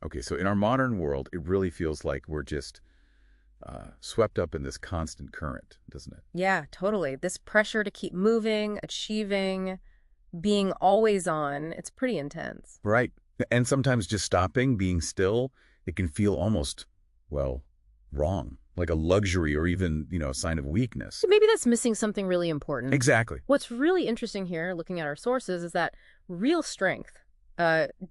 Okay, so in our modern world, it really feels like we're just swept up in this constant current, doesn't it? Yeah, totally. This pressure to keep moving, achieving, being always on, it's pretty intense. Right. And sometimes just stopping, being still, it can feel almost, well, wrong, like a luxury or even, a sign of weakness. So maybe that's missing something really important. Exactly. What's really interesting here, looking at our sources, is that real strength,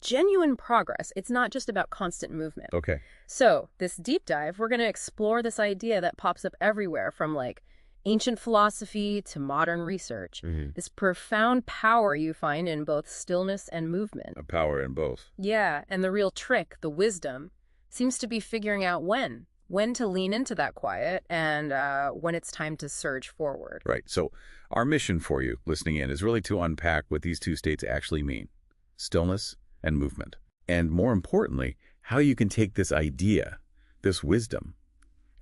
genuine progress, it's not just about constant movement. Okay. So, this deep dive, we're going to explore this idea that pops up everywhere from like ancient philosophy to modern research. This profound power you find in both stillness and movement. A power in both. Yeah, and the real trick, the wisdom, seems to be figuring out when to lean into that quiet and when it's time to surge forward. Right. So our mission for you listening in is really to unpack what these two states actually mean, stillness and movement. And more importantly, how you can take this idea, this wisdom,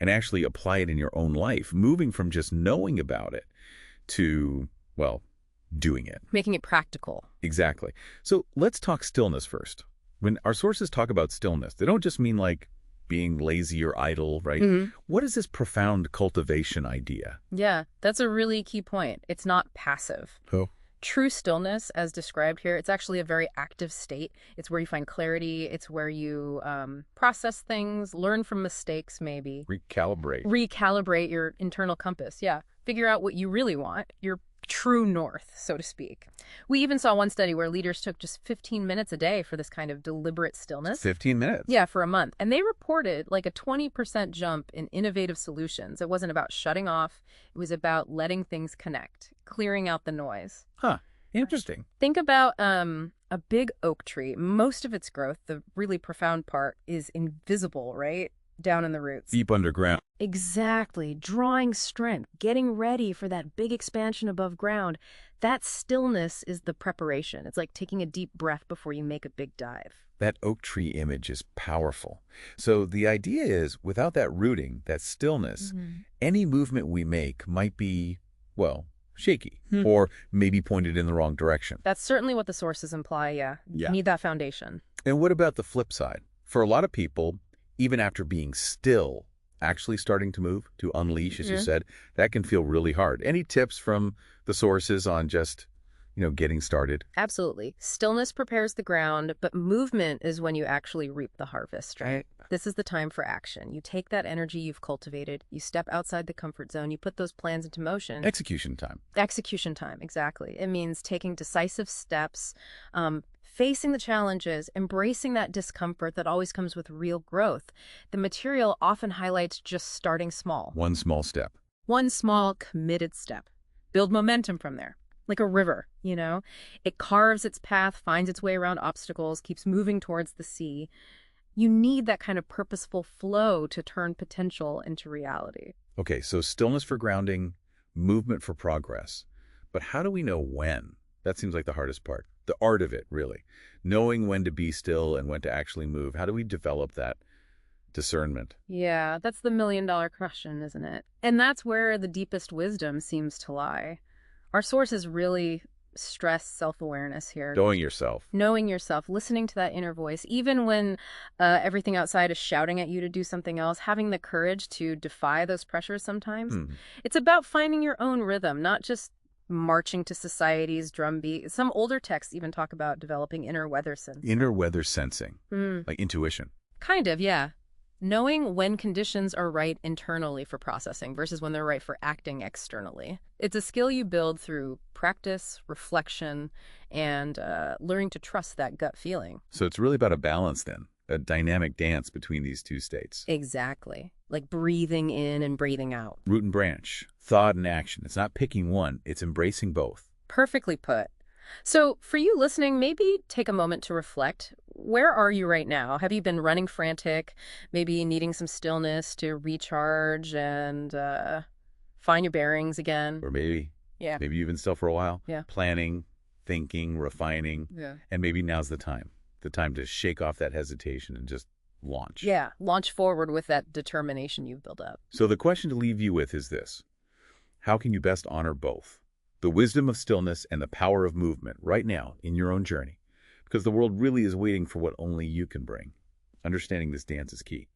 and actually apply it in your own life, moving from just knowing about it to, well, doing it. Making it practical. Exactly. So let's talk stillness first. When our sources talk about stillness, they don't just mean like being lazy or idle, right? What is this profound cultivation idea? Yeah, that's a really key point. It's not passive. Oh. True stillness, as described here, it's actually a very active state. It's where you find clarity. It's where you process things, learn from mistakes, maybe. Recalibrate your internal compass. Yeah. Figure out what you really want, your true north, so to speak. We even saw one study where leaders took just 15 minutes a day for this kind of deliberate stillness. 15 minutes? Yeah, for a month. And they reported like a 20% jump in innovative solutions. It wasn't about shutting off. It was about letting things connect, clearing out the noise. Huh. Interesting. Think about a big oak tree. Most of its growth, the really profound part, is invisible, right? Down in the roots. Deep underground. Exactly. Drawing strength, getting ready for that big expansion above ground. That stillness is the preparation. It's like taking a deep breath before you make a big dive. That oak tree image is powerful. So the idea is, without that rooting, that stillness, any movement we make might be, well, shaky or maybe pointed in the wrong direction. That's certainly what the sources imply, yeah. You need that foundation. And what about the flip side? For a lot of people, even after being still, actually starting to move, to unleash, as you said, that can feel really hard. Any tips from the sources on just, getting started? Absolutely. Stillness prepares the ground, but movement is when you actually reap the harvest, right? This is the time for action. You take that energy you've cultivated, you step outside the comfort zone, you put those plans into motion. Execution time. Execution time, exactly. It means taking decisive steps, facing the challenges, embracing that discomfort that always comes with real growth. The material often highlights just starting small. One small step. One small, committed step. Build momentum from there. Like a river, It carves its path, finds its way around obstacles, keeps moving towards the sea. You need that kind of purposeful flow to turn potential into reality. Okay, so stillness for grounding, movement for progress. But how do we know when? That seems like the hardest part. The art of it, really. Knowing when to be still and when to actually move. How do we develop that discernment? Yeah, that's the million-dollar question, isn't it? And that's where the deepest wisdom seems to lie. Our sources really stress self-awareness here. Knowing yourself. Knowing yourself, listening to that inner voice, even when everything outside is shouting at you to do something else, having the courage to defy those pressures sometimes. It's about finding your own rhythm, not just marching to society's drumbeat. Some older texts even talk about developing inner weather sense. Inner weather sensing, like intuition. Kind of, yeah. Knowing when conditions are right internally for processing versus when they're right for acting externally. It's a skill you build through practice, reflection, and learning to trust that gut feeling. So it's really about a balance then, a dynamic dance between these two states. Exactly. Like breathing in and breathing out. Root and branch, thought and action. It's not picking one, it's embracing both. Perfectly put. So for you listening, maybe take a moment to reflect. Where are you right now? Have you been running frantic, maybe needing some stillness to recharge and find your bearings again? Or maybe you've been still for a while. Yeah. Planning, thinking, refining. Yeah. And maybe now's the time to shake off that hesitation and just launch. Yeah, launch forward with that determination you've built up. So the question to leave you with is this. How can you best honor both? The wisdom of stillness and the power of movement right now in your own journey. Because the world really is waiting for what only you can bring. Understanding this dance is key.